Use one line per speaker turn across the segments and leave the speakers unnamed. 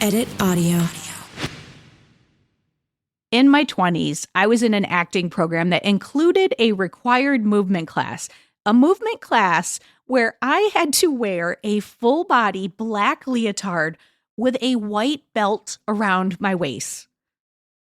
Edit audio.
In my 20s, I was in an acting program that included a required movement class, a movement class where I had to wear a full body black leotard with a white belt around my waist.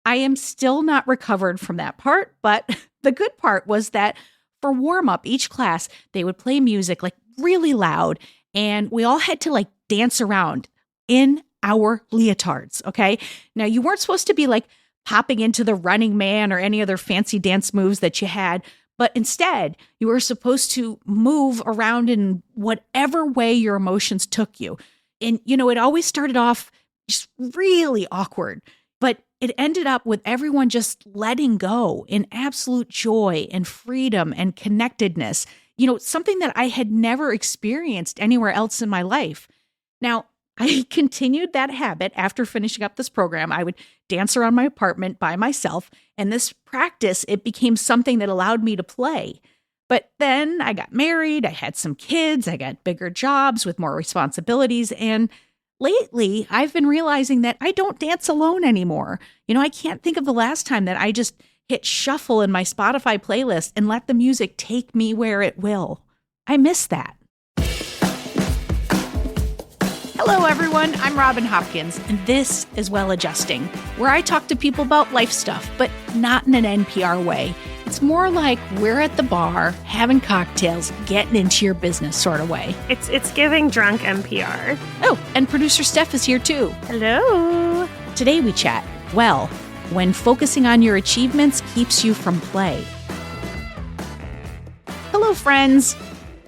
I am still not recovered from that part, but the good part was that for warm up each class, they would play music like really loud, and we all had to like dance around in our leotards. Okay. Now, you weren't supposed to be like popping into the Running Man or any other fancy dance moves that you had, but instead, you were supposed to move around in whatever way your emotions took you. And, it always started off just really awkward, but it ended up with everyone just letting go in absolute joy and freedom and connectedness, something that I had never experienced anywhere else in my life. Now, I continued that habit after finishing up this program. I would dance around my apartment by myself, and this practice, it became something that allowed me to play. But then I got married, I had some kids, I got bigger jobs with more responsibilities, and lately I've been realizing that I don't dance alone anymore. I can't think of the last time that I just hit shuffle in my Spotify playlist and let the music take me where it will. I miss that. Hello, everyone. I'm Robin Hopkins, and this is Well Adjusting, where I talk to people about life stuff, but not in an NPR way. It's more like we're at the bar, having cocktails, getting into your business sort of way.
It's giving drunk NPR.
Oh, and producer Steph is here too.
Hello.
Today we chat, well, when focusing on your achievements keeps you from play. Hello, friends.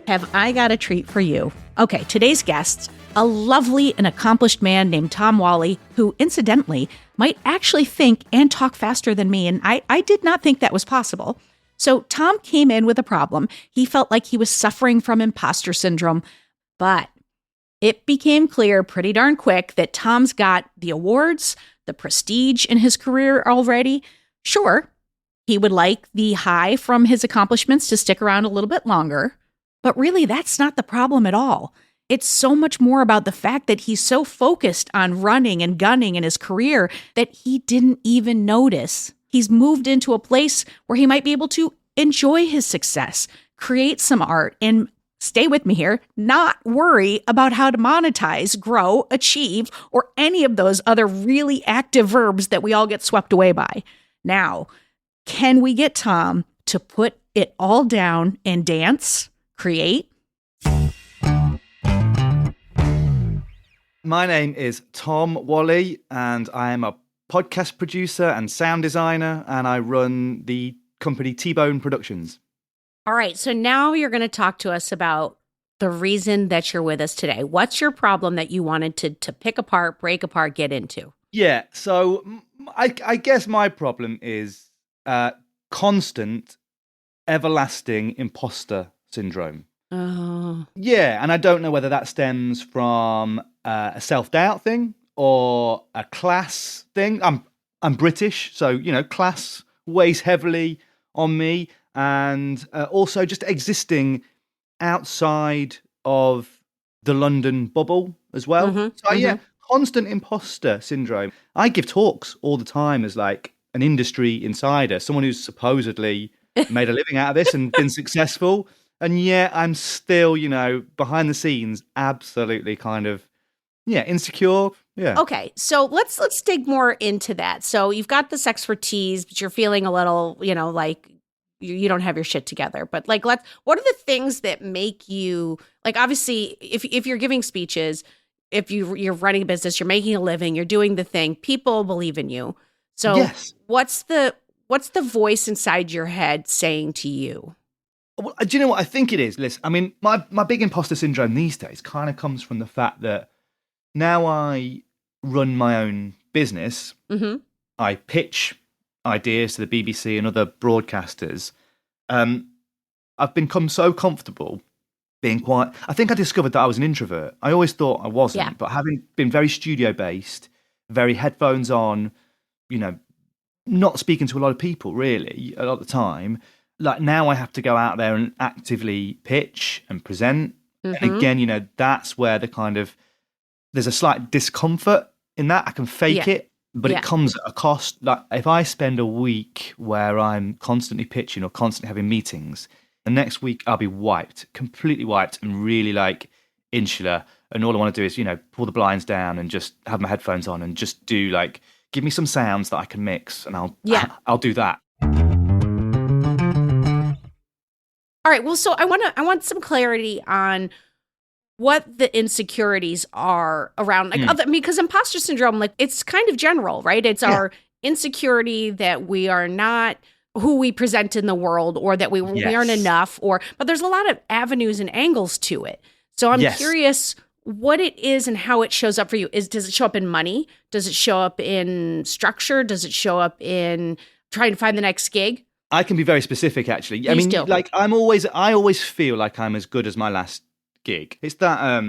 Have I got a treat for you? Okay, today's guests, a lovely and accomplished man named Tom Whalley, who, incidentally, might actually think and talk faster than me, and I did not think that was possible. So Tom came in with a problem. He felt like he was suffering from imposter syndrome, but it became clear pretty darn quick that Tom's got the awards, the prestige in his career already. Sure, he would like the high from his accomplishments to stick around a little bit longer, but really that's not the problem at all. It's so much more about the fact that he's so focused on running and gunning in his career that he didn't even notice. He's moved into a place where he might be able to enjoy his success, create some art, and stay with me here, not worry about how to monetize, grow, achieve, or any of those other really active verbs that we all get swept away by. Now, can we get Tom to put it all down and dance, create?
My name is Tom Whalley, and I am a podcast producer and sound designer, and I run the company T-Bone Productions.
All right, so now you're going to talk to us about the reason that you're with us today. What's your problem that you wanted to pick apart, break apart, get into?
Yeah, so I guess my problem is constant, everlasting imposter syndrome.
Oh.
Yeah, and I don't know whether that stems from a self-doubt thing or a class thing. I'm British, so class weighs heavily on me, and also just existing outside of the London bubble as well. Yeah, constant imposter syndrome. I give talks all the time as like an industry insider, someone who's supposedly made a living out of this and been successful. And yet I'm still, behind the scenes, absolutely kind of, insecure. Yeah.
Okay, so let's dig more into that. So you've got this expertise, but you're feeling a little, like you don't have your shit together. But like, what are the things that make you, like, obviously, if you're giving speeches, if you're running a business, you're making a living, you're doing the thing, people believe in you. So
yes.
What's the voice inside your head saying to you?
Well, do you know what I think it is? Listen, I mean, my big imposter syndrome these days kind of comes from the fact that now I run my own business.
Mm-hmm.
I pitch ideas to the BBC and other broadcasters. I've become so comfortable being quiet. I think I discovered that I was an introvert. I always thought I wasn't, but having been very studio-based, very headphones on, not speaking to a lot of people really a lot of the time. Like now I have to go out there and actively pitch and present. Mm-hmm. And again, that's where the kind of there's a slight discomfort in that. I can fake it, but
Yeah.
it comes at a cost. Like if I spend a week where I'm constantly pitching or constantly having meetings, the next week I'll be wiped, completely wiped, and really like insular. And all I want to do is, pull the blinds down and just have my headphones on and just do like, give me some sounds that I can mix, and I'll do that.
All right. Well, so I want some clarity on what the insecurities are around, like because imposter syndrome, like it's kind of general, right? It's our insecurity that we are not who we present in the world, or that we aren't enough, but there's a lot of avenues and angles to it. So I'm curious what it is and how it shows up for you. Does it show up in money? Does it show up in structure? Does it show up in trying to find the next gig?
I can be very specific, actually.
Please do.
Like I always feel like I'm as good as my last gig. It's that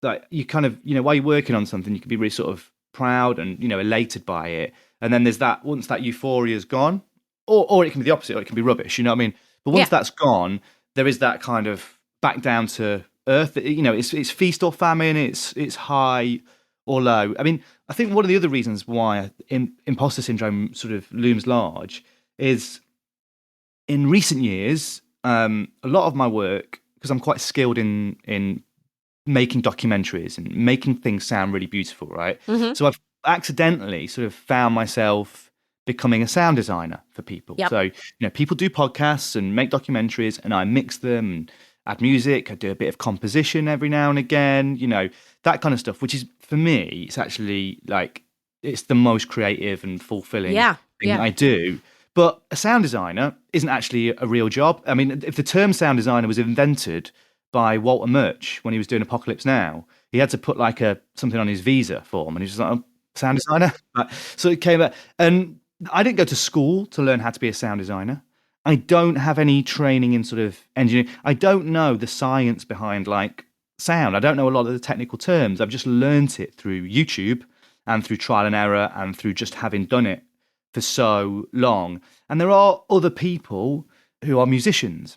like you kind of, while you're working on something, you can be really sort of proud and elated by it, and then there's that, once that euphoria's gone, or it can be the opposite, or it can be rubbish, you know what I mean? But once that's gone, there is that kind of back down to earth. It's feast or famine. It's high or low. I mean, I think one of the other reasons why imposter syndrome sort of looms large is in recent years, a lot of my work, because I'm quite skilled in making documentaries and making things sound really beautiful, right? Mm-hmm. So I've accidentally sort of found myself becoming a sound designer for people. Yep. So, people do podcasts and make documentaries, and I mix them and add music. I do a bit of composition every now and again, that kind of stuff, which is, for me, it's actually like, it's the most creative and fulfilling thing I do. But a sound designer isn't actually a real job. I mean, if the term sound designer was invented by Walter Murch when he was doing Apocalypse Now, he had to put like something on his visa form, and he was like, sound designer. So it came out, and I didn't go to school to learn how to be a sound designer. I don't have any training in sort of engineering. I don't know the science behind like sound. I don't know a lot of the technical terms. I've just learnt it through YouTube and through trial and error and through just having done it for so long. And there are other people who are musicians,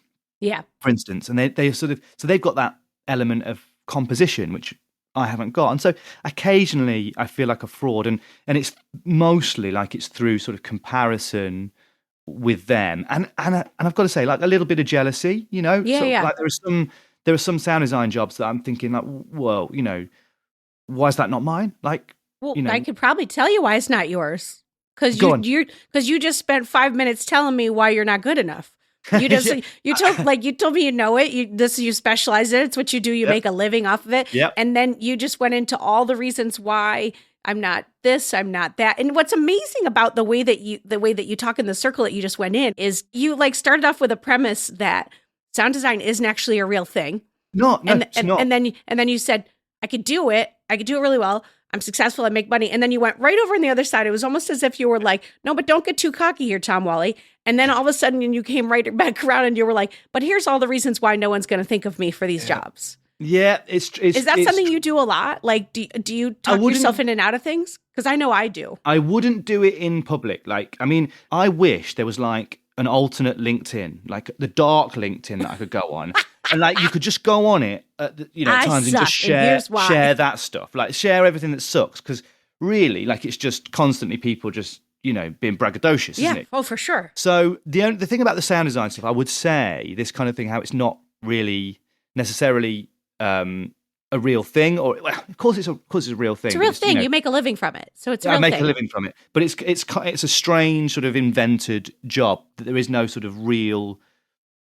for instance, and they sort of, so they've got that element of composition, which I haven't got. And so occasionally I feel like a fraud, and it's mostly like it's through sort of comparison with them. And I've got to say, like a little bit of jealousy, Like there are some sound design jobs that I'm thinking like, well, why is that not mine? Like,
well, I could probably tell you why it's not yours. Because you just spent 5 minutes telling me why you're not good enough. You just you told me you specialize in it. It's what you do. You make a living off of it. Yep. And then you just went into all the reasons why I'm not this, I'm not that. And what's amazing about the way that you talk in the circle that you just went in is you like started off with a premise that sound design isn't actually a real thing.
It's not.
And then you said, I could do it really well. I'm successful, I make money. And then you went right over on the other side. It was almost as if you were like, no, but don't get too cocky here, Tom Wally. And then all of a sudden you came right back around and you were like, but here's all the reasons why no one's going to think of me for these jobs.
Yeah, it's
Is that something you do a lot? Like, do you talk yourself in and out of things? Because I know I do.
I wouldn't do it in public. Like, I mean, I wish there was like an alternate LinkedIn, like the dark LinkedIn that I could go on. And like you could just go on it at times and just share that stuff. Like share everything that sucks. Because really, like it's just constantly people just, being braggadocious, isn't it?
Oh, for sure.
So the thing about the sound design stuff, I would say this kind of thing, how it's not really necessarily a real thing, or well, of course it's a real thing.
It's a real thing. You make a living from it, so it's a real thing. I make
a living from it, but it's a strange sort of invented job that there is no sort of real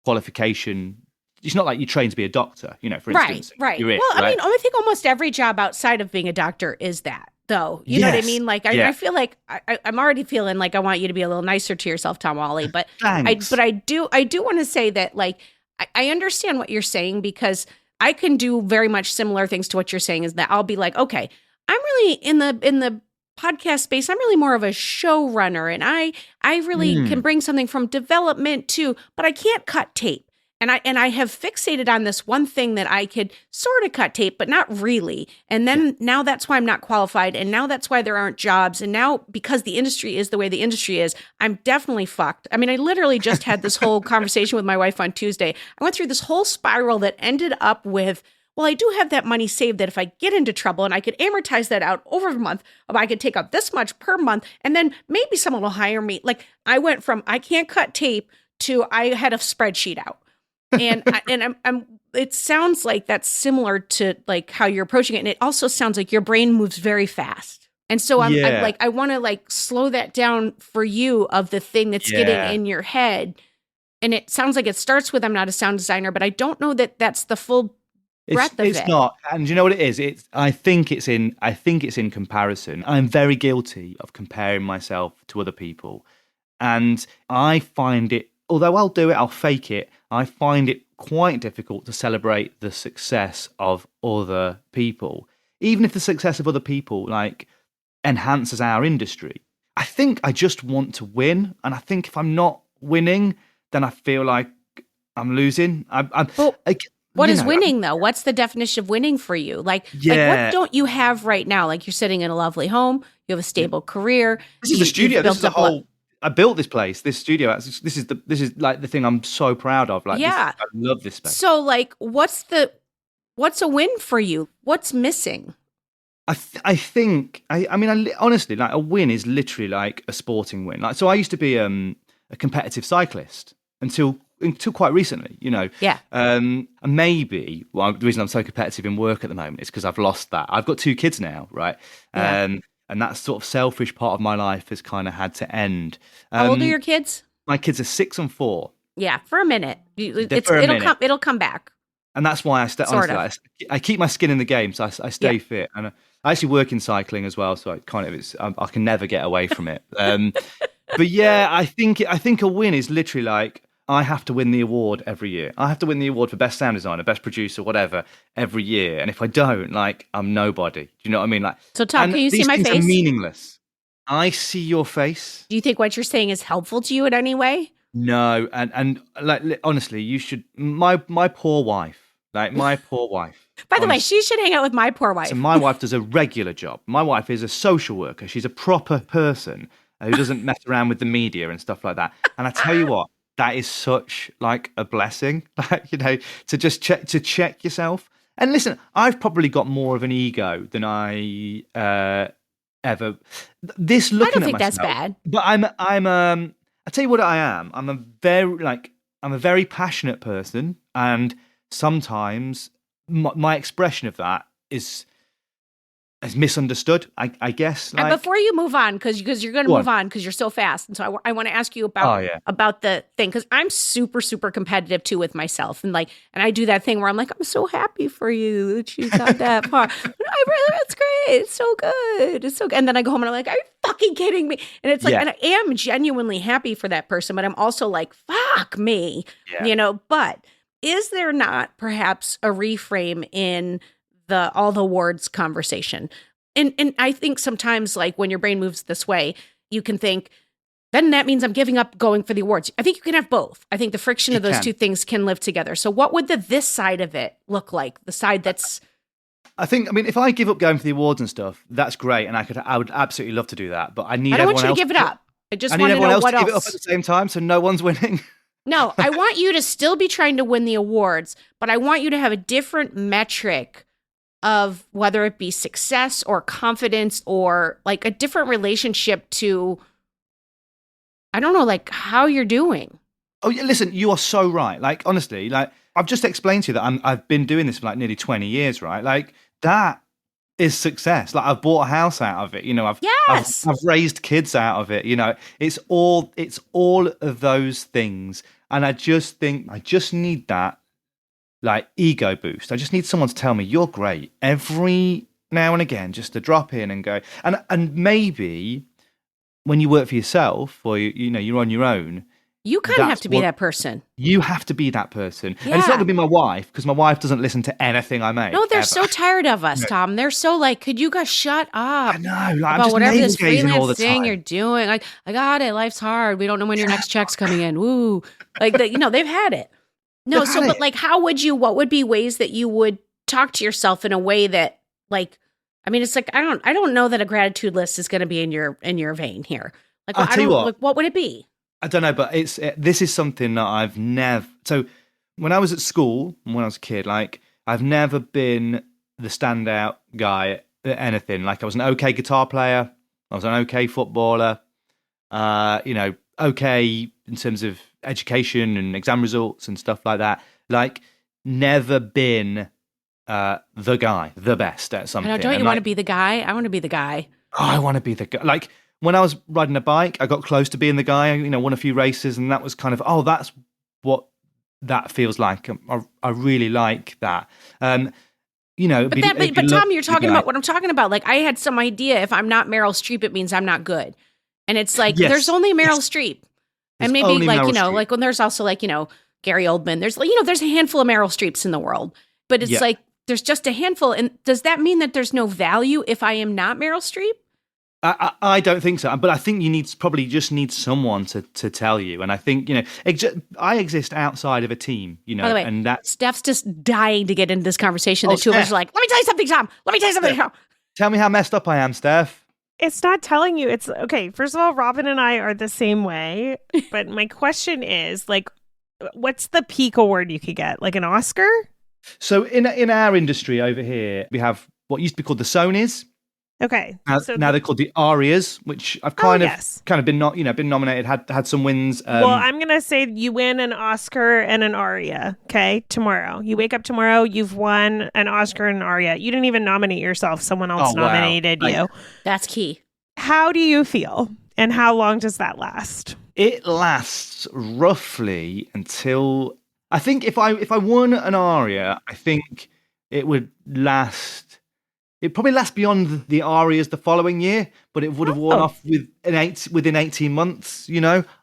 qualification. It's not like you train to be a doctor, for instance.
Right. Well, I mean, I think almost every job outside of being a doctor is that, though. You know what I mean? Like, I feel like I'm already feeling like I want you to be a little nicer to yourself, Tom Wally. But I do want to say that, like, I understand what you're saying, because I can do very much similar things to what you're saying. Is that I'll be like, okay, I'm really in the podcast space. I'm really more of a showrunner, and I really can bring something from development too, but I can't cut tape. And I have fixated on this one thing that I could sort of cut tape, but not really. And then now that's why I'm not qualified. And now that's why there aren't jobs. And now because the industry is the way the industry is, I'm definitely fucked. I mean, I literally just had this whole conversation with my wife on Tuesday. I went through this whole spiral that ended up with, well, I do have that money saved that if I get into trouble and I could amortize that out over a month, I could take out this much per month and then maybe someone will hire me. Like I went from I can't cut tape to I had a spreadsheet out. And I'm it sounds like that's similar to like how you're approaching it. And it also sounds like your brain moves very fast. And so I'm like, I want to like slow that down for you of the thing that's getting in your head. And it sounds like it starts with I'm not a sound designer, but I don't know that that's the full breadth of it.
It's not. And you know what it is? I think it's in comparison. I'm very guilty of comparing myself to other people. And I find it, although I'll do it, I'll fake it, I find it quite difficult to celebrate the success of other people. Even if the success of other people like enhances our industry. I think I just want to win. And I think if I'm not winning, then I feel like I'm losing.
What is winning though? What's the definition of winning for you? Like what don't you have right now? Like you're sitting in a lovely home, you have a stable career.
This is the studio. This is the whole. I built this place, this studio. This is like the thing I'm so proud of. Like, I love this space.
So, like, what's a win for you? What's missing?
I think. Honestly, like a win is literally like a sporting win. Like, so I used to be a competitive cyclist until quite recently, you know.
Yeah.
And maybe the reason I'm so competitive in work at the moment is because I've lost that. I've got 2 kids now, right?
Yeah.
And that sort of selfish part of my life has kind of had to end.
How old are your kids?
My kids are 6 and 4.
Yeah, for a minute. It'll come back.
And that's why I keep my skin in the game, so I stay fit. And I actually work in cycling as well, so I can never get away from it. But yeah, I think a win is literally like I have to win the award every year. I have to win the award for best sound designer, best producer, whatever, every year. And if I don't, like, I'm nobody. Do you know what I mean? Like,
so Tom, can you see my face?
These things are meaningless. I see your face.
Do you think what you're saying is helpful to you in any way?
No, and like honestly, you should. My poor wife, like my poor wife.
By the way, she should hang out with my poor wife.
So my wife does a regular job. My wife is a social worker. She's a proper person who doesn't mess around with the media and stuff like that. And I tell you what. That is such like a blessing, like, you know, to just check yourself. And listen, I've probably got more of an ego than I ever. This looking
I don't
at
think
myself,
that's bad.
But I tell you what I am. I'm a very passionate person, and sometimes my expression of that is misunderstood, I guess.
Like, and before you move on, because you're going to move on because you're so fast, and so I want to ask you about the thing, because I'm super super competitive too with myself, and I do that thing where I'm like, I'm so happy for you that you got that far. It's great, it's so good, and then I go home and I'm like, are you fucking kidding me? And it's like, and I am genuinely happy for that person, but I'm also like, fuck me, you know. But is there not perhaps a reframe in all the awards conversation? And I think sometimes, like, when your brain moves this way, you can think, then that means I'm giving up going for the awards. I think you can have both. I think the friction of those two things can live together. So what would this side of it look like? The side that's...
I mean, if I give up going for the awards and stuff, that's great. And I would absolutely love to do that. But I
don't want you to give it up. I just want to know what else.
Give it up at the same time, so no one's winning.
No, I want you to still be trying to win the awards, but I want you to have a different metric of whether it be success or confidence or like a different relationship to, I don't know, like how you're doing.
Oh, yeah, listen, you are so right. Like, honestly, like I've just explained to you that I've been doing this for like nearly 20 years, right? Like that is success. Like I've bought a house out of it, you know, I've raised kids out of it, you know, it's all of those things. And I just think I just need that like ego boost. I just need someone to tell me you're great every now and again, just to drop in and go. And maybe when you work for yourself or you know you're on your own,
you kind of have to be that person.
You have to be that person.
Yeah.
And it's not going to be my wife, because my wife doesn't listen to anything I make.
No, they're so tired of us, Tom. They're so like, could you guys shut up?
I know. Like,
about whatever this freelance
thing
you're doing. Like, I got it. Life's hard. We don't know when your next check's coming in. Woo. Like, you know, they've had it. No, so, but like, what would be ways that you would talk to yourself in a way that, like, I mean, it's like, I don't know that a gratitude list is going to be in your vein here. Like,
I'll tell you what.
Like, what would it be?
I don't know, but this is something that I've never. So when I was at school and when I was a kid, like I've never been the standout guy at anything. Like I was an okay guitar player. I was an okay footballer. Okay in terms of education and exam results and stuff like that. Like never been the guy, the best at something.
I know, don't you want to be the guy? I want to be the guy.
Oh, I want to be the guy. Like when I was riding a bike, I got close to being the guy. Won a few races, and that was kind of that's what that feels like. I really like that. But
Tom, you're talking about what I'm talking about. Like I had some idea if I'm not Meryl Streep, it means I'm not good. And it's like there's only Meryl Streep, and maybe like when there's also like Gary Oldman. There's there's a handful of Meryl Streeps in the world, but it's like there's just a handful. And does that mean that there's no value if I am not Meryl Streep?
I don't think so, but I think you probably just need someone to tell you. And I think I exist outside of a team,
By the way,
and that
Steph's just dying to get into this conversation. The two of us are like, let me tell you something, Tom. Let me tell you something, Tom.
Tell me how messed up I am, Steph.
It's not telling you. It's okay. First of all, Robin and I are the same way. But my question is, like, what's the peak award you could get? Like an Oscar?
So in our industry over here, we have what used to be called the Sonys.
Okay.
Now they're called the Arias, which I've kind of been nominated, had some wins.
Well, I'm gonna say you win an Oscar and an Aria. Okay, tomorrow you wake up tomorrow, you've won an Oscar and an Aria. You didn't even nominate yourself; someone else nominated you.
That's key.
How do you feel, and how long does that last?
It lasts roughly until I think if I won an Aria, I think it would last. It probably lasts beyond the Arias the following year, but it would have worn off within 18 months,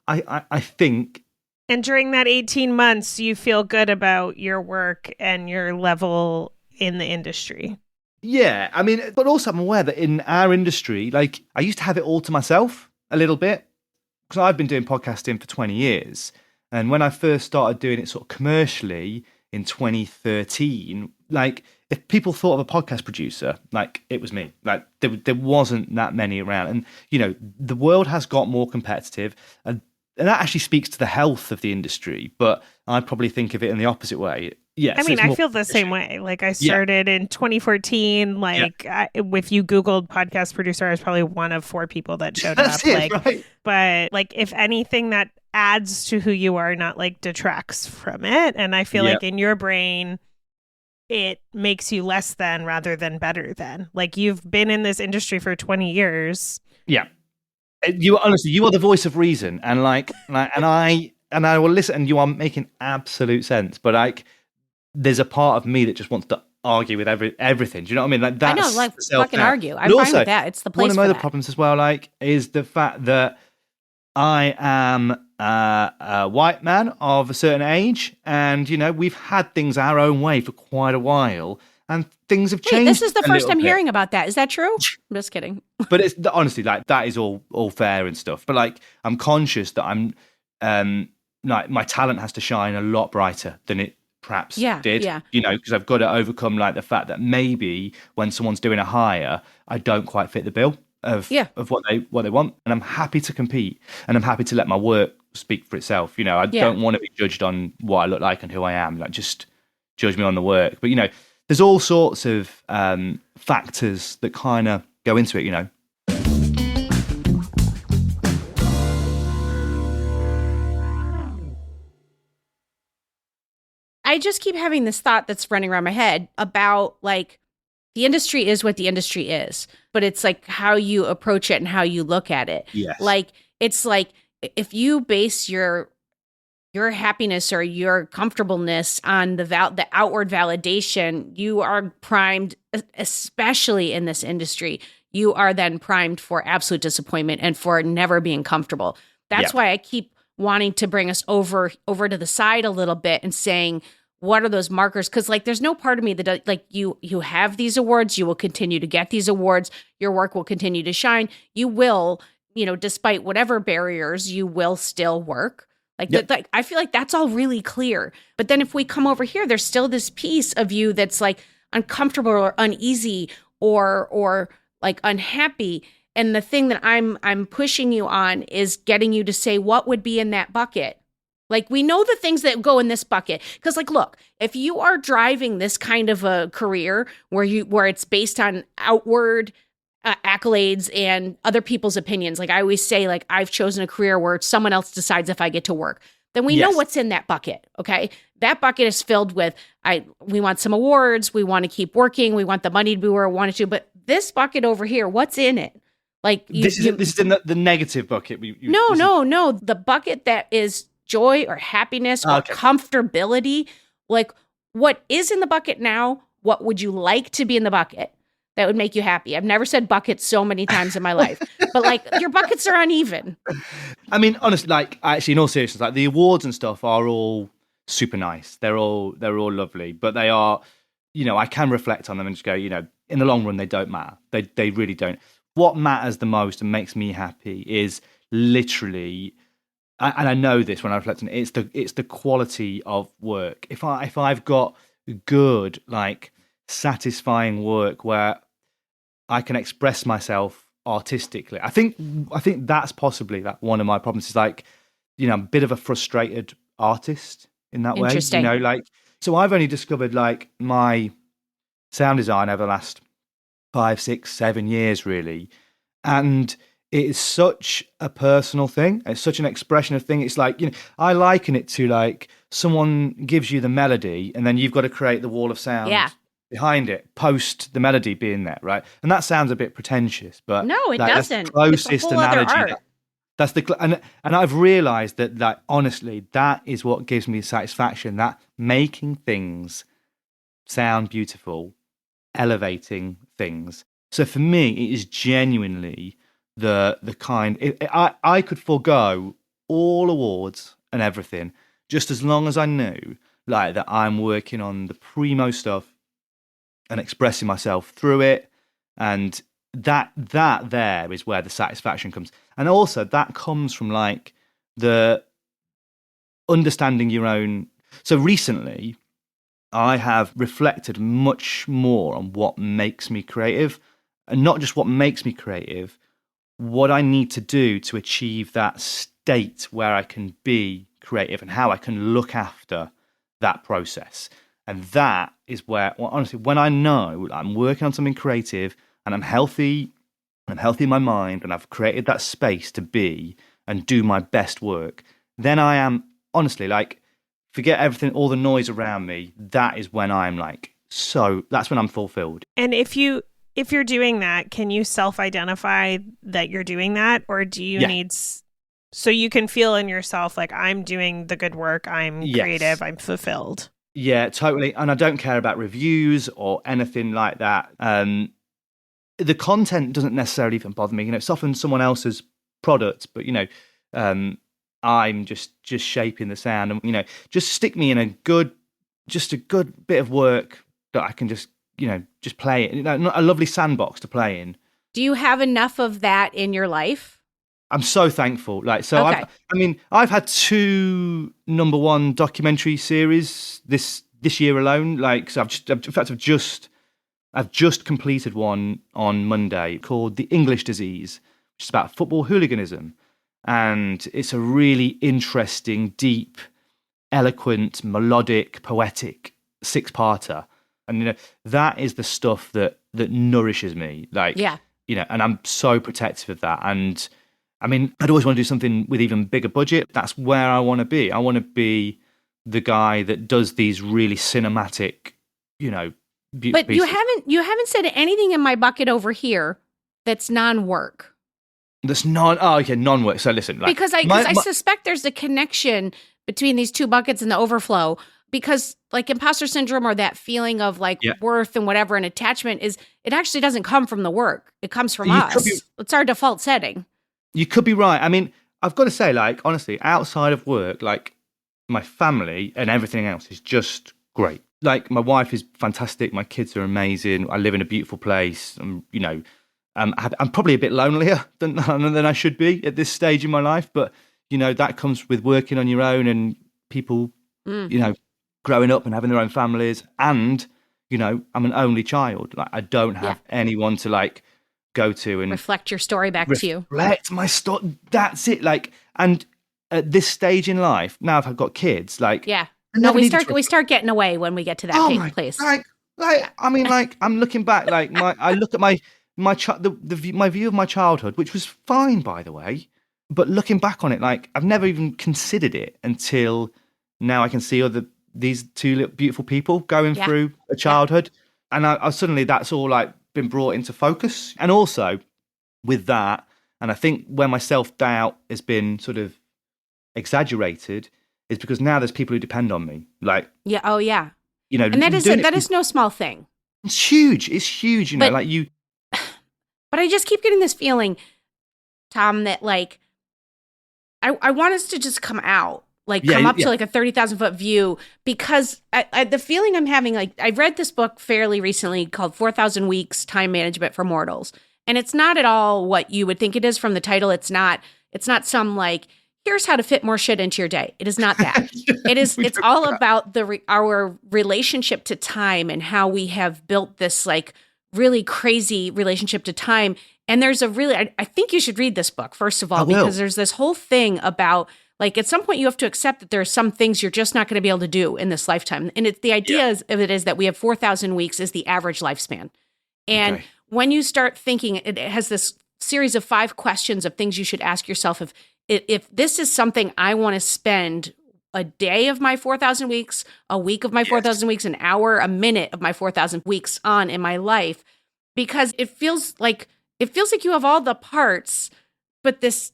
I think.
And during that 18 months, you feel good about your work and your level in the industry.
Yeah, I mean, but also I'm aware that in our industry, like I used to have it all to myself a little bit because I've been doing podcasting for 20 years. And when I first started doing it sort of commercially in 2013, like if people thought of a podcast producer, like it was me. Like there wasn't that many around, and the world has got more competitive, and that actually speaks to the health of the industry. But I probably think of it in the opposite way. Yes,
I mean, I feel the same way. Like I started in 2014. Like if you Googled podcast producer, I was probably one of 4 people that showed up.
Right?
But like if anything, that adds to who you are, not like detracts from it. And I feel like in your brain, it makes you less than rather than better than. Like you've been in this industry for 20 years.
Yeah. You are the voice of reason, and and I will listen, and you are making absolute sense. But like, there's a part of me that just wants to argue with everything. Do you know what I mean? Like that's
I know, like fucking argue. I'm
also,
fine with that. It's the place.
One of my
for
other
that.
problems as well, like, is the fact that I am a white man of a certain age, and we've had things our own way for quite a while, and things have changed.
This is the first I'm hearing about that. Is that true? I'm just kidding.
But it's honestly like that is all fair and stuff. But like I'm conscious that I'm like my talent has to shine a lot brighter than it perhaps did.
Yeah.
Because I've got to overcome like the fact that maybe when someone's doing a hire, I don't quite fit the bill of what they want, and I'm happy to compete, and I'm happy to let my work speak for itself. I don't want to be judged on what I look like and who I am. Like just judge me on the work. But there's all sorts of factors that kind of go into it.
I just keep having this thought that's running around my head about like the industry is what the industry is, but it's like how you approach it and how you look at it.
Yes.
Like it's like if you base your happiness or your comfortableness on the outward validation, you are primed, especially in this industry. You are then primed for absolute disappointment and for never being comfortable. That's why I keep wanting to bring us over to the side a little bit and saying, what are those markers? Because like, there's no part of me that like you have these awards, you will continue to get these awards, your work will continue to shine. You will, despite whatever barriers, you will still work. Like, like I feel like that's all really clear. But then if we come over here, there's still this piece of you that's like uncomfortable or uneasy or like unhappy. And the thing that I'm pushing you on is getting you to say what would be in that bucket. Like, we know the things that go in this bucket. Because, like, look, if you are driving this kind of a career where it's based on outward accolades and other people's opinions, like I always say, like, I've chosen a career where someone else decides if I get to work, then we know what's in that bucket, okay? That bucket is filled with, we want some awards, we want to keep working, we want the money to be where we want it to, but this bucket over here, what's in it? Like,
this is in the negative bucket.
No, the bucket that is joy or happiness or comfortability. Like, what is in the bucket now? What would you like to be in the bucket that would make you happy? I've never said bucket so many times in my life, but like, your buckets are uneven.
I mean, honestly, like, actually, in all seriousness, like, the awards and stuff are all super nice. They're all lovely, but they are, I can reflect on them and just go, in the long run, they don't matter. They really don't. What matters the most and makes me happy is literally, and I know this when I reflect on it, it's the quality of work. If I've got good, like, satisfying work where I can express myself artistically, I think that's possibly like one of my problems. Is like, I'm a bit of a frustrated artist in that way.
Interesting.
Like, so I've only discovered like my sound design over the last 5, 6, 7 years, really, and it is such a personal thing. It's such an expression of thing. It's like, I liken it to like someone gives you the melody and then you've got to create the wall of sound behind it, post the melody being there, right? And that sounds a bit pretentious, but
no, it doesn't.
That's the closest
it's a whole
analogy.
Other art.
That's and I've realized that honestly, that is what gives me satisfaction. That making things sound beautiful, elevating things. So for me, it is genuinely the kind. I could forego all awards and everything just as long as I knew like that I'm working on the primo stuff and expressing myself through it, and that there is where the satisfaction comes. And also that comes from like the understanding your own. So recently I have reflected much more on what makes me creative, and not just what makes me creative, what I need to do to achieve that state where I can be creative and how I can look after that process. And that is where, honestly, when I know I'm working on something creative and I'm healthy in my mind and I've created that space to be and do my best work, then I am, honestly, like, forget everything, all the noise around me. That is when I'm like, that's when I'm fulfilled.
And if you're doing that, can you self-identify that you're doing that? Or do you need... So you can feel in yourself, like, I'm doing the good work, I'm creative, I'm fulfilled.
Yeah, totally. And I don't care about reviews or anything like that. The content doesn't necessarily even bother me. It's often someone else's product, but, I'm just shaping the sound. And, just stick me in a good bit of work that I can just play it. A lovely sandbox to play in.
Do you have enough of that in your life?
I'm so thankful. I've had 2 #1 documentary series this year alone. Like, so I've just completed one on Monday called The English Disease, which is about football hooliganism, and it's a really interesting, deep, eloquent, melodic, poetic 6-parter. And that is the stuff that nourishes me. Like, and I'm so protective of that. And I mean, I'd always want to do something with even bigger budget. That's where I want to be. I want to be the guy that does these really cinematic,
But pieces. you haven't said anything in my bucket over here that's non-work.
That's non-work. So listen, like,
because I suspect there's a connection between these 2 buckets and the overflow. Because like imposter syndrome or that feeling of like worth and whatever and attachment it actually doesn't come from the work. It comes from us. It's our default setting.
You could be right. I mean, I've got to say, like, honestly, outside of work, like, my family and everything else is just great. Like, my wife is fantastic. My kids are amazing. I live in a beautiful place. I'm probably a bit lonelier than I should be at this stage in my life. But, that comes with working on your own and people, growing up and having their own families. And, I'm an only child. Like, I don't have anyone to, like, go to and
reflect your story back to you.
Reflect my story. That's it. Like, and at this stage in life, now I've got kids, like,
Yeah.
I
No,
never
we
needed
start
to
we start getting away when we get to that
oh my,
place.
I mean, like, I'm looking back, like, I look at my view of my childhood, which was fine, by the way, but looking back on it, like, I've never even considered it until now. I can see these two beautiful people going
Yeah.
through a childhood, and I suddenly that's all like been brought into focus, and also with that, and I think where my self doubt has been sort of exaggerated is because now there's people who depend on me, like,
Yeah. Oh, yeah.
you know,
And that is
doing it
that is no small thing.
it's huge. It's huge, you know,
But
like you.
but I just keep getting this feeling, Tom, that like I want us to just come out, like
Yeah,
come up
yeah.
to like a 30,000-foot view, because the feeling I'm having, like I read this book fairly recently called 4,000 Weeks Time Management for Mortals. And it's not at all what you would think it is from the title. It's not some like, here's how to fit more shit into your day. It is not that. It's all about our relationship to time and how we have built this like really crazy relationship to time. And there's a really, I think you should read this book, first of all, because there's this whole thing about like at some point you have to accept that there are some things you're just not going to be able to do in this lifetime. And the idea of it is that we have 4,000 weeks is the average lifespan. And when you start thinking, it has this series of 5 questions of things you should ask yourself. If this is something I want to spend a day of my 4,000 weeks, a week of my 4,000 weeks, an hour, a minute of my 4,000 weeks on in my life, because it feels like you have all the parts, but this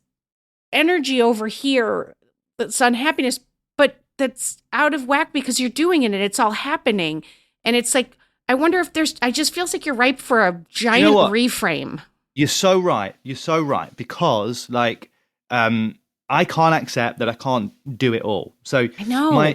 energy over here, that's unhappiness, but that's out of whack because you're doing it and it's all happening. And it's like, I wonder if I just feels like you're ripe for a giant reframe.
You're so right. You're so right. Because like, I can't accept that I can't do it all. So
I know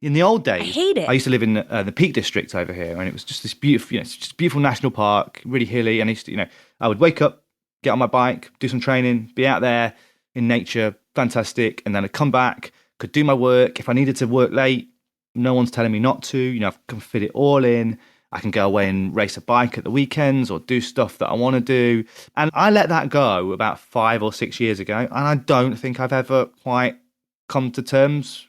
in the old days,
I hate it.
I used to live in the Peak District over here, and it was just this beautiful, it's just beautiful national park, really hilly. And I used to, I would wake up, get on my bike, do some training, be out there in nature, fantastic. And then I'd come back, could do my work. If I needed to work late, no one's telling me not to. I can fit it all in. I can go away and race a bike at the weekends or do stuff that I want to do. And I let that go about 5 or 6 years ago. And I don't think I've ever quite come to terms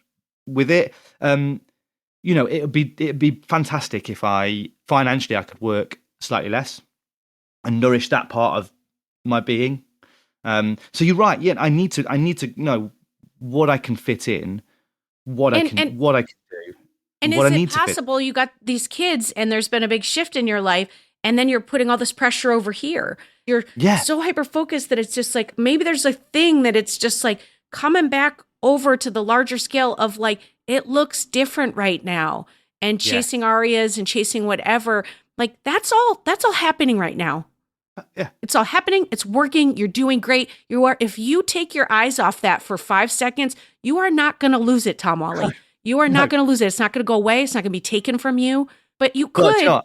with it. It'd be fantastic if financially I could work slightly less and nourish that part of my being. So you're right. Yeah, I need to know what I can fit in, what I can do.
And is it possible you got these kids and there's been a big shift in your life and then you're putting all this pressure over here? You're so hyper-focused that it's just like, maybe there's a thing that it's just like coming back over to the larger scale of like, it looks different right now, and chasing arias and chasing whatever. Like that's all happening right now. It's all happening. It's working. You're doing great. If you take your eyes off that for 5 seconds, you are not going to lose it, Tom Wally. You are not going to lose it. It's not going to go away. It's not going to be taken from you, but you could.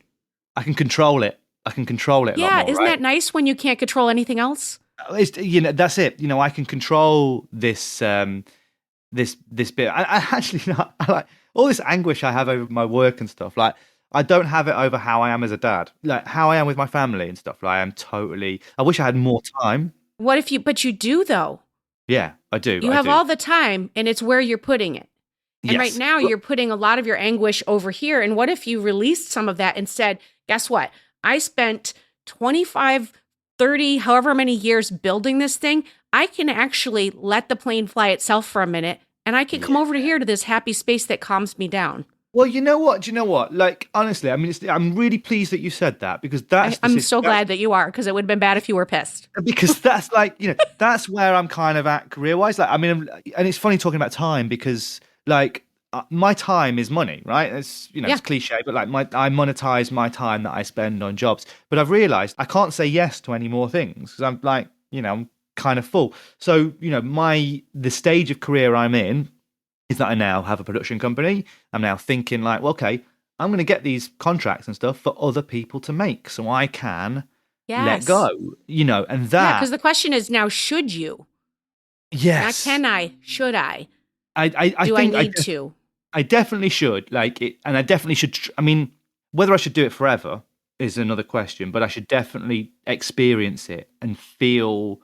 I can control it. A lot more,
isn't that nice when you can't control anything else?
That's it. I can control this this bit. I actually, I like all this anguish I have over my work and stuff. Like, I don't have it over how I am as a dad, like how I am with my family and stuff. Like, I wish I had more time.
But you do though.
Yeah, I do.
You have all the time, and it's where you're putting it. And right now you're putting a lot of your anguish over here. And what if you released some of that and said, guess what? I spent 25, 30, however many years building this thing. I can actually let the plane fly itself for a minute, and I can come over here to this happy space that calms me down.
Well, you know what? Do you know what? Like, honestly, I mean, I'm really pleased that you said that, because
I'm so glad that you are, because it would have been bad if you were pissed.
Because that's like, that's where I'm kind of at career-wise. Like, I mean, and it's funny talking about time, because like my time is money, right? It's, it's cliche, but like I monetize my time that I spend on jobs. But I've realized I can't say yes to any more things, because I'm like, I'm kind of full. So, the stage of career I'm in is that I now have a production company. I'm now thinking like, well, okay, I'm going to get these contracts and stuff for other people to make, so I can let go, and that.
Yeah, because the question is now, should you?
Yes.
Not can I? Should I?
I
need to?
I definitely should, like it, and I definitely should. I mean, whether I should do it forever is another question, but I should definitely experience it and feel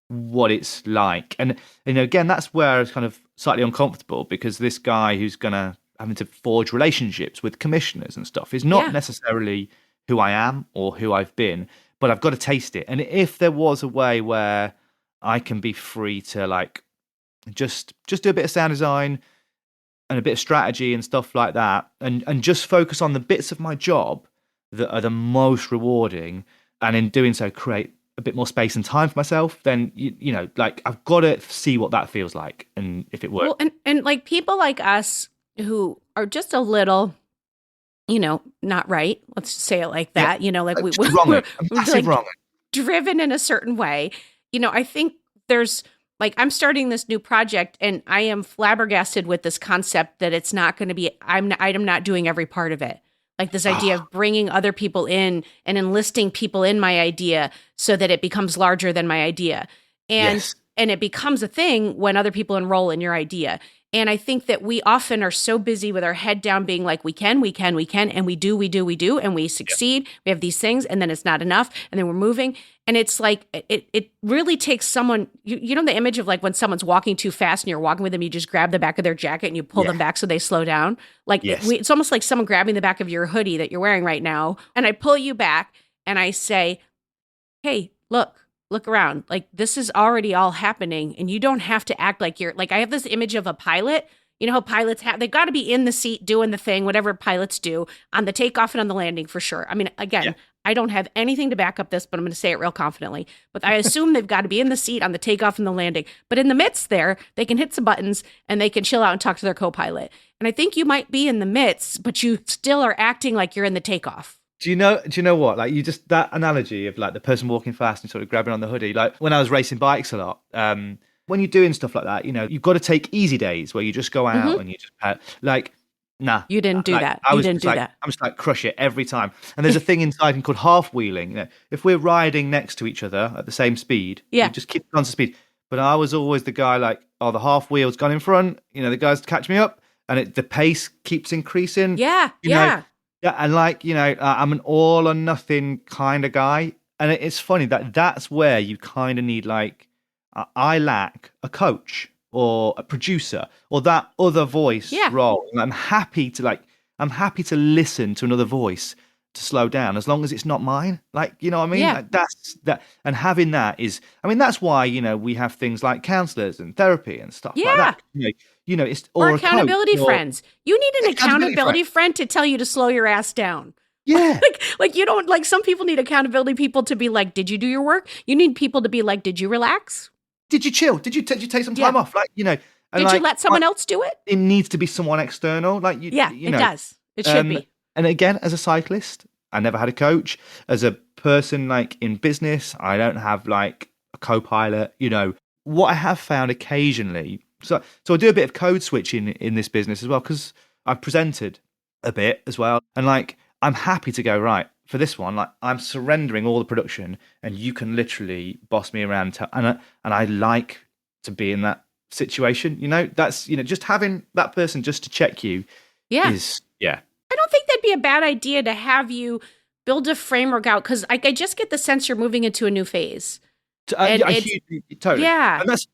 what it's like. And again, that's where I was kind of slightly uncomfortable, because this guy who's having to forge relationships with commissioners and stuff is not necessarily who I am or who I've been, but I've got to taste it. And if there was a way where I can be free to like just do a bit of sound design and a bit of strategy and stuff like that, and just focus on the bits of my job that are the most rewarding, and in doing so create a bit more space and time for myself, then like I've got to see what that feels like and if it works.
Well, and like people like us who are just a little, not right. Let's just say it like that. Like we're like driven in a certain way. I think there's like, I'm starting this new project and I am flabbergasted with this concept that it's not going to be, I'm not doing every part of it. Like this idea of bringing other people in and enlisting people in my idea so that it becomes larger than my idea. And it becomes a thing when other people enroll in your idea. And I think that we often are so busy with our head down being like, we can, and we do, and we succeed. Yep. We have these things, and then it's not enough, and then we're moving. And it's like, it really takes someone, you know the image of like when someone's walking too fast and you're walking with them, you just grab the back of their jacket and you pull them back so they slow down. Like it's almost like someone grabbing the back of your hoodie that you're wearing right now. And I pull you back and I say, hey, look around. Like this is already all happening and you don't have to act like you're like, I have this image of a pilot. You know how pilots they got to be in the seat doing the thing, whatever pilots do on the takeoff and on the landing for sure. I mean, again, I don't have anything to back up this, but I'm going to say it real confidently. But I assume they've got to be in the seat on the takeoff and the landing. But in the midst there, they can hit some buttons and they can chill out and talk to their co-pilot. And I think you might be in the midst, but you still are acting like you're in the takeoff. Do you know what? Like that analogy of like the person walking fast and sort of grabbing on the hoodie. Like when I was racing bikes a lot, when you're doing stuff like that, you've got to take easy days where you just go out and you just nah. You didn't do that. I'm just like crush it every time. And there's a thing in cycling called half wheeling. If we're riding next to each other at the same speed, we just keep constant speed. But I was always the guy like, oh, the half wheel's gone in front. The guys catch me up, and the pace keeps increasing. Yeah. Yeah, and like, I'm an all or nothing kind of guy. And it's funny that's where you kind of need like, I lack a coach or a producer or that other voice role. And I'm happy to listen to another voice to slow down as long as it's not mine. Like, you know what I mean? Yeah. Like that's that. And having that is, that's why, we have things like counselors and therapy and stuff like that. It's or accountability friends. You need an accountability friend to tell you to slow your ass down. Yeah. like you don't like some people need accountability people to be like, did you do your work? You need people to be like, did you relax? Did you chill? Did you take some time off? Like, and did you let someone else do it? It needs to be someone external. Like it does. It should be. And again, as a cyclist, I never had a coach. As a person like in business, I don't have like a co-pilot. What I have found occasionally. So I do a bit of code switching in this business as well, because I've presented a bit as well. And like, I'm happy to go, right, for this one, like I'm surrendering all the production and you can literally boss me around. And I like to be in that situation, that's, just having that person just to check you is. I don't think that'd be a bad idea to have you build a framework out. Cause I just get the sense you're moving into a new phase. Totally. Yeah. And that's,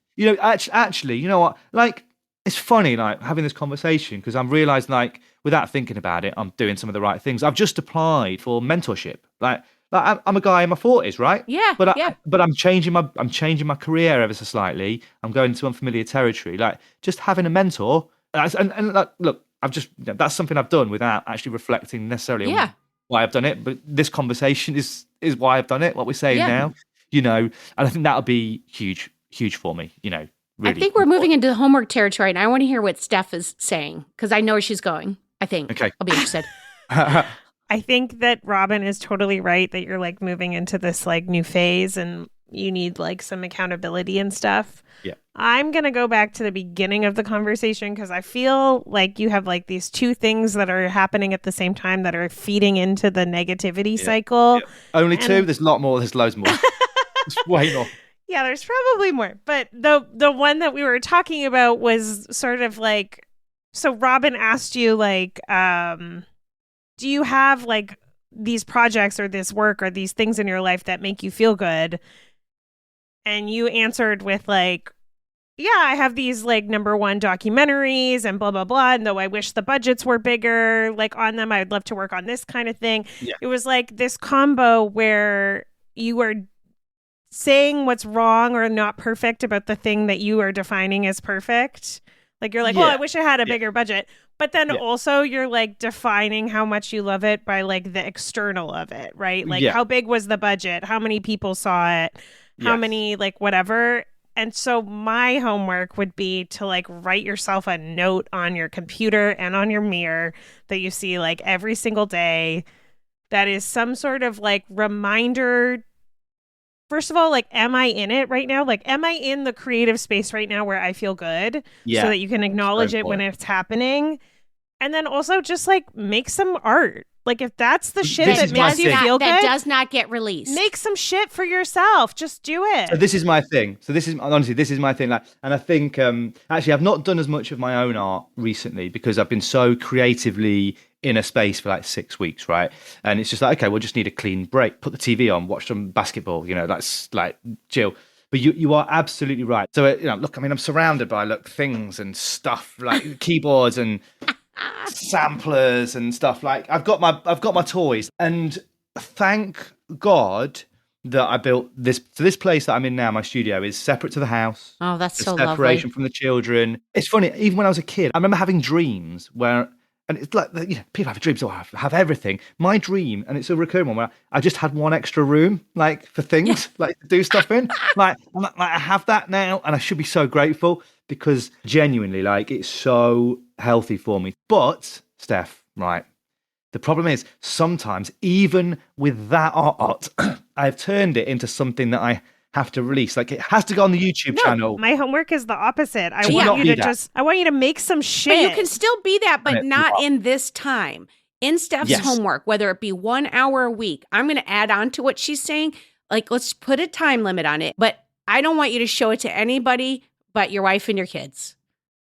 actually, you know what? Like, it's funny, like having this conversation because I'm realizing, like, without thinking about it, I'm doing some of the right things. I've just applied for mentorship. Like I'm a guy in my 40s, right? Yeah. But I'm changing my career ever so slightly. I'm going to unfamiliar territory. Like, just having a mentor, and like, look, I've just that's something I've done without actually reflecting necessarily on why I've done it. But this conversation is why I've done it. What we're saying now, and I think that'll be huge for me, really. I think we're moving into homework territory, and I want to hear what Steph is saying, because I know where she's going, I think. Okay. I'll be interested.
I think that Robin is totally right that you're, like, moving into this, like, new phase, and you need, like, some accountability and stuff. Yeah. I'm going to go back to the beginning of the conversation, because I feel like you have, like, these two things that are happening at the same time that are feeding into the negativity cycle. Yeah. Only two? There's a lot more. There's loads more. There's way more. Yeah, there's probably more. But the one that we were talking about was sort of like, so Robin asked you, like, do you have like these projects or this work or these things in your life that make you feel good? and you answered with like, yeah, I have these like #1 documentaries and blah, blah, blah. And though I wish the budgets were bigger, like on them, I'd love to work on this kind of thing.
Yeah.
It was like this combo where you were saying what's wrong or not perfect about the thing that you are defining as perfect. Like you're like, well, I wish I had a bigger budget. But then also you're like defining how much you love it by like the external of it, right? Like how big was the budget? How many people saw it? How many, like whatever. And so my homework would be to like write yourself a note on your computer and on your mirror that you see like every single day. That is some sort of like reminder. First of all, like, am I in it right now? Like, am I in the creative space right now where I feel good?
Yeah.
So that you can acknowledge it when it's happening. And then also just like make some art. Like if that's the shit that makes you feel good,
that does not get released.
make some shit for yourself. Just do it.
So this is my thing. So this is my thing. Like, and I think actually I've not done as much of my own art recently because I've been so creatively in a space for like 6 weeks, right? And it's just like, okay, we'll just need a clean break. Put the TV on, watch some basketball. You know, that's like chill. But you are absolutely right. So look, I mean, I'm surrounded by things and stuff like keyboards and samplers and stuff. Like I've got my toys, and thank God that I built this. So this place that I'm in now, my studio, is separate to the house.
Oh, that's so
separation
lovely.
from the children. It's funny. Even when I was a kid, I remember having dreams where, and it's like people have dreams. Have everything. My dream, and it's a recurring one, where I just had one extra room, like for things, like to do stuff in. like I have that now, and I should be so grateful because genuinely, like it's so healthy for me. But Steph, right? The problem is sometimes even with that art, I've turned it into something that I have to release. Like it has to go on the YouTube channel.
My homework is the opposite. I want you to make some shit.
But you can still be that, but not in this time. In Steph's homework, whether it be 1 hour a week, I'm going to add on to what she's saying. Like, let's put a time limit on it. But I don't want you to show it to anybody but your wife and your kids.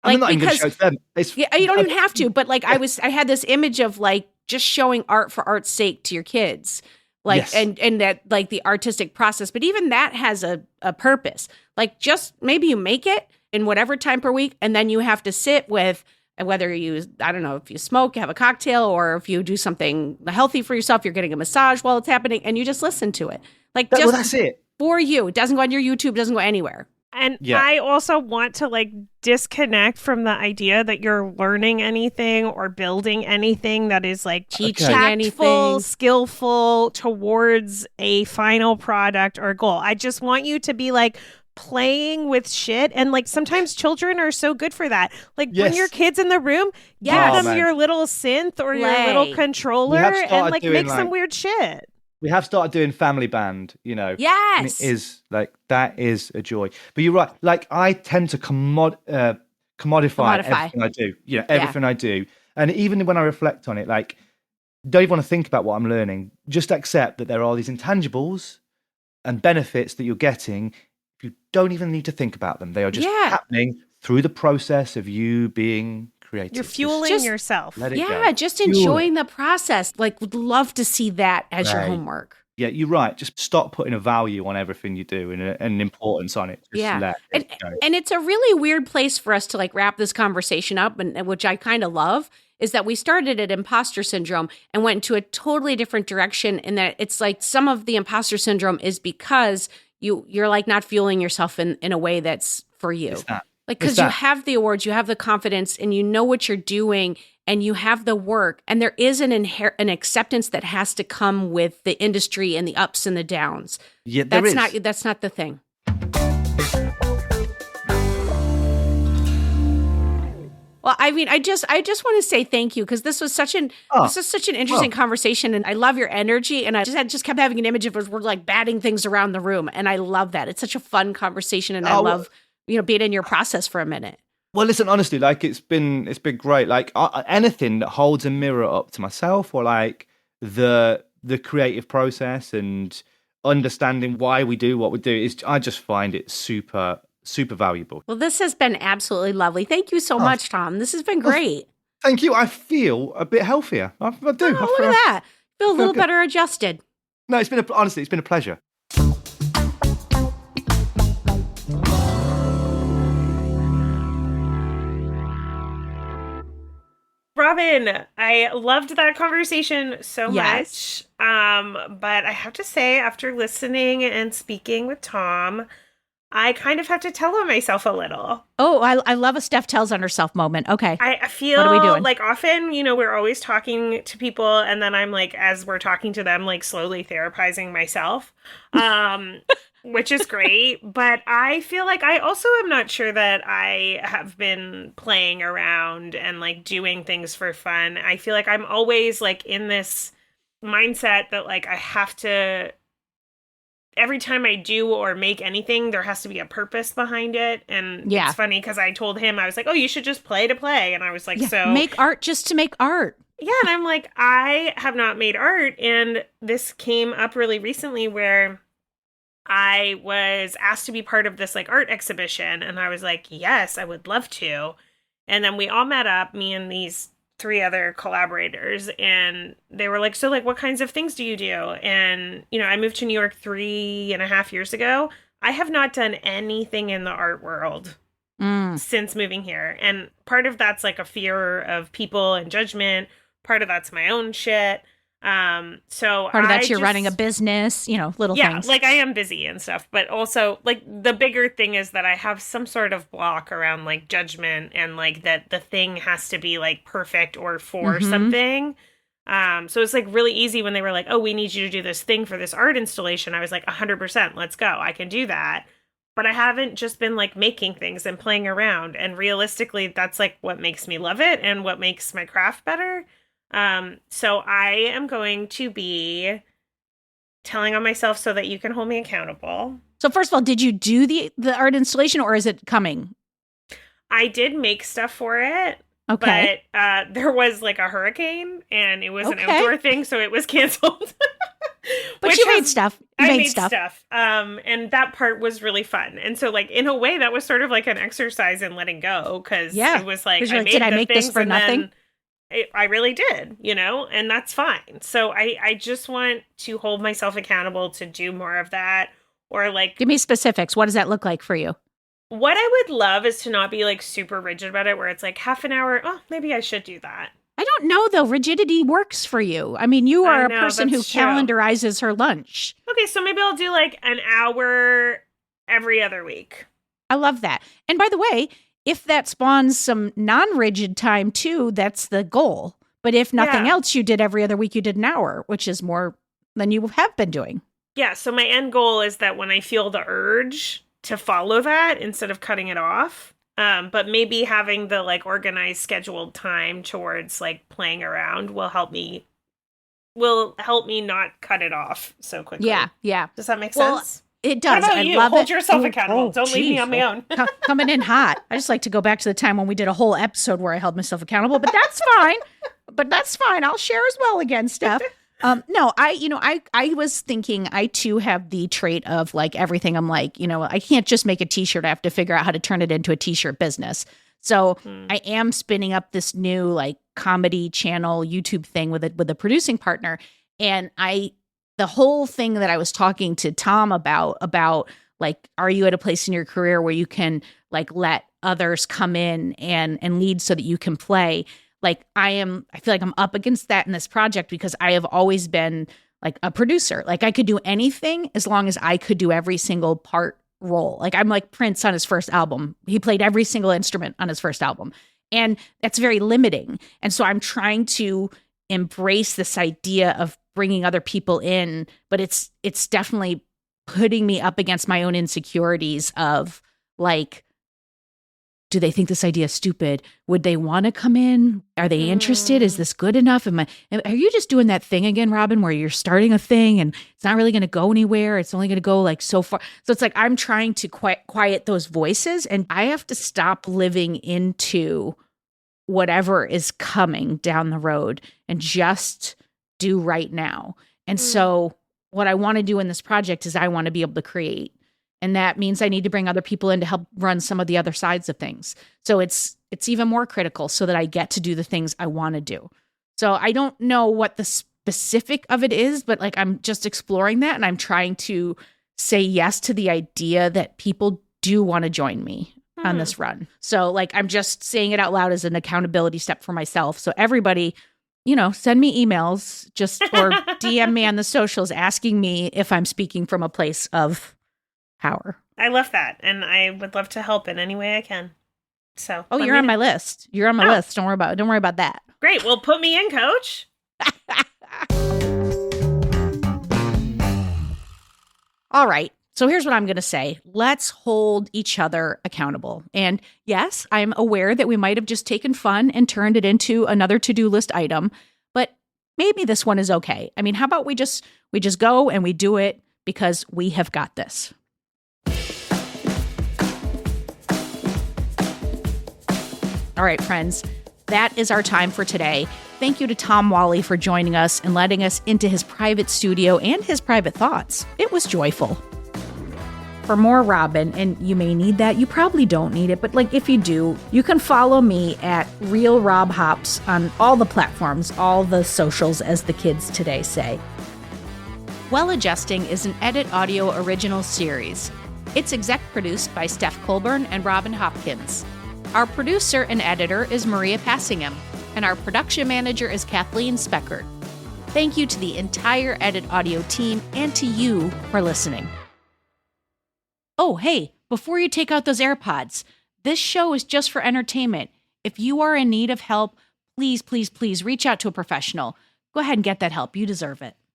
Like,
I'm not even going to show it to them.
You don't even have to. But like, I had this image of like just showing art for art's sake to your kids. Like, and that like the artistic process, but even that has a purpose. Like just maybe you make it in whatever time per week, and then you have to sit with whether you, I don't know, if you smoke, have a cocktail, or if you do something healthy for yourself, you're getting a massage while it's happening, and you just listen to it. Like just
that's it.
For you. It doesn't go on your YouTube, doesn't go anywhere.
And I also want to like disconnect from the idea that you're learning anything or building anything that is like
teaching
tactful,
anything,
skillful towards a final product or goal. I just want you to be like playing with shit. And like sometimes children are so good for that. Like bring your kids in the room, give them your little synth or your little controller and like make some weird shit.
We have started doing family band,
Yes.
And it is like, that is a joy. But you're right. Like I tend to commodify everything I do, everything I do. And even when I reflect on it, like don't even want to think about what I'm learning. Just accept that there are these intangibles and benefits that you're getting. You don't even need to think about them. They are just happening through the process of you being creative.
You're fueling yourself.
Just enjoying the process. Like, would love to see that as your homework.
Yeah, you're right. Just stop putting a value on everything you do and an importance on it. Just let it go.
And it's a really weird place for us to like wrap this conversation up, and which I kind of love, is that we started at imposter syndrome and went into a totally different direction. And that it's like some of the imposter syndrome is because you're like not fueling yourself in a way that's for you.
It's that.
Like, because you have the awards, you have the confidence, and you know what you're doing, and you have the work, and there is an acceptance that has to come with the industry and the ups and the downs.
Yeah,
that's not the thing. Well, I mean, I just want to say thank you, because this was such an interesting conversation, and I love your energy, and I just kept having an image of us, we're like batting things around the room, and I love that. It's such a fun conversation, and I love being in your process for a minute.
Well, listen, honestly, like it's been great. Like anything that holds a mirror up to myself, or like the creative process and understanding why we do what we do, I just find it super, super valuable.
Well, this has been absolutely lovely. Thank you so much, Tom. This has been great.
Thank you. I feel a bit healthier. I do.
Oh, look at that. Feel a little better adjusted.
No, it's been a pleasure.
Robin, I loved that conversation so
Yes.
much. But I have to say, after listening and speaking with Tom, I kind of have to tell on myself a little.
Oh, I love a Steph tells on herself moment. Okay.
I feel
What are we doing?
like often, we're always talking to people, and then I'm like, as we're talking to them, like slowly therapizing myself, which is great. But I feel like I also am not sure that I have been playing around and like doing things for fun. I feel like I'm always like in this mindset that like I have to, every time I do or make anything, there has to be a purpose behind it. And
Yeah.
it's funny because I told him, I was like, oh, you should just play to play. And I was like,
Yeah,
so
make art just to make art.
yeah. And I'm like, I have not made art. And this came up really recently where I was asked to be part of this like art exhibition. And I was like, yes, I would love to. And then we all met up, me and these 3 other collaborators, and they were like, so like, what kinds of things do you do? And, I moved to New York 3.5 years ago. I have not done anything in the art world since moving here. And part of that's like a fear of people and judgment. Part of that's my own shit. So
Part of that's you're running a business, little things.
like I am busy and stuff, but also like the bigger thing is that I have some sort of block around like judgment and like that the thing has to be like perfect or for something. So it's like really easy when they were like, oh, we need you to do this thing for this art installation. I was like 100%, let's go. I can do that. But I haven't just been like making things and playing around. And realistically, that's like what makes me love it and what makes my craft better. So I am going to be telling on myself so that you can hold me accountable.
So first of all, did you do the art installation or is it coming?
I did make stuff for it.
Okay.
But there was like a hurricane and it was an
Okay.
outdoor thing, so it was canceled.
But you made stuff.
I made stuff. And that part was really fun. And so like in a way that was sort of like an exercise in letting go, because it was like,
did I make this for nothing?
I really did, and that's fine. So I just want to hold myself accountable to do more of that, or like,
Give me specifics. What does that look like for you?
what I would love is to not be like super rigid about it, where it's like half an hour. Oh, maybe I should do that.
I don't know, though. Rigidity works for you. I mean, you are a person who
that's true.
calendarizes her lunch.
Okay, so maybe I'll do like an hour every other week.
I love that. And by the way, if that spawns some non-rigid time too, that's the goal. But if nothing else, you did every other week, you did an hour, which is more than you have been doing.
Yeah, so my end goal is that when I feel the urge to follow that instead of cutting it off, but maybe having the like organized scheduled time towards like playing around will help me not cut it off so quickly.
Yeah.
Does that make
Well,
sense?
It does.
What about
I
you?
love
Hold
it.
yourself accountable. Don't leave me on my own.
Coming in hot. I just like to go back to the time when we did a whole episode where I held myself accountable, but that's fine. I'll share as well again, Steph. No, I was thinking I too have the trait of like everything. I'm like, I can't just make a t-shirt. I have to figure out how to turn it into a t-shirt business. So I am spinning up this new like comedy channel YouTube thing with a producing partner. And the whole thing that I was talking to Tom about like, are you at a place in your career where you can like let others come in and lead so that you can play? Like I feel like I'm up against that in this project because I have always been like a producer. Like I could do anything as long as I could do every single part role. Like I'm like Prince on his first album. He played every single instrument on his first album. And that's very limiting. And so I'm trying to embrace this idea of bringing other people in, but it's definitely putting me up against my own insecurities of like, do they think this idea is stupid? Would they want to come in? Are they interested? Is this good enough? Are you just doing that thing again, Robin, where you're starting a thing and it's not really going to go anywhere? It's only going to go like so far. So it's like I'm trying to quiet those voices, and I have to stop living into whatever is coming down the road and just do right now. And so what I want to do in this project is I want to be able to create. And that means I need to bring other people in to help run some of the other sides of things. So it's even more critical so that I get to do the things I want to do. So I don't know what the specific of it is, but like I'm just exploring that, and I'm trying to say yes to the idea that people do want to join me. on this run. So like, I'm just saying it out loud as an accountability step for myself. So everybody, send me emails or DM me on the socials asking me if I'm speaking from a place of power.
I love that. And I would love to help in any way I can. So,
you're on my list. You're on my list. Don't worry about that.
Great. Well, put me in, coach.
All right. So here's what I'm going to say. Let's hold each other accountable. And yes, I'm aware that we might have just taken fun and turned it into another to-do list item, but maybe this one is okay. I mean, how about we just go and we do it because we have got this. All right, friends, that is our time for today. Thank you to Tom Wally for joining us and letting us into his private studio and his private thoughts. It was joyful. For more Robin, and you may need that, you probably don't need it, but like if you do, you can follow me at Real Rob Hops on all the platforms, all the socials, as the kids today say. Well Adjusting is an Edit Audio original series. It's exec produced by Steph Colburn and Robin Hopkins. Our producer and editor is Maria Passingham, and our production manager is Kathleen Speckert. Thank you to the entire Edit Audio team and to you for listening. Oh, hey, before you take out those AirPods, this show is just for entertainment. If you are in need of help, please, please, please reach out to a professional. Go ahead and get that help. You deserve it.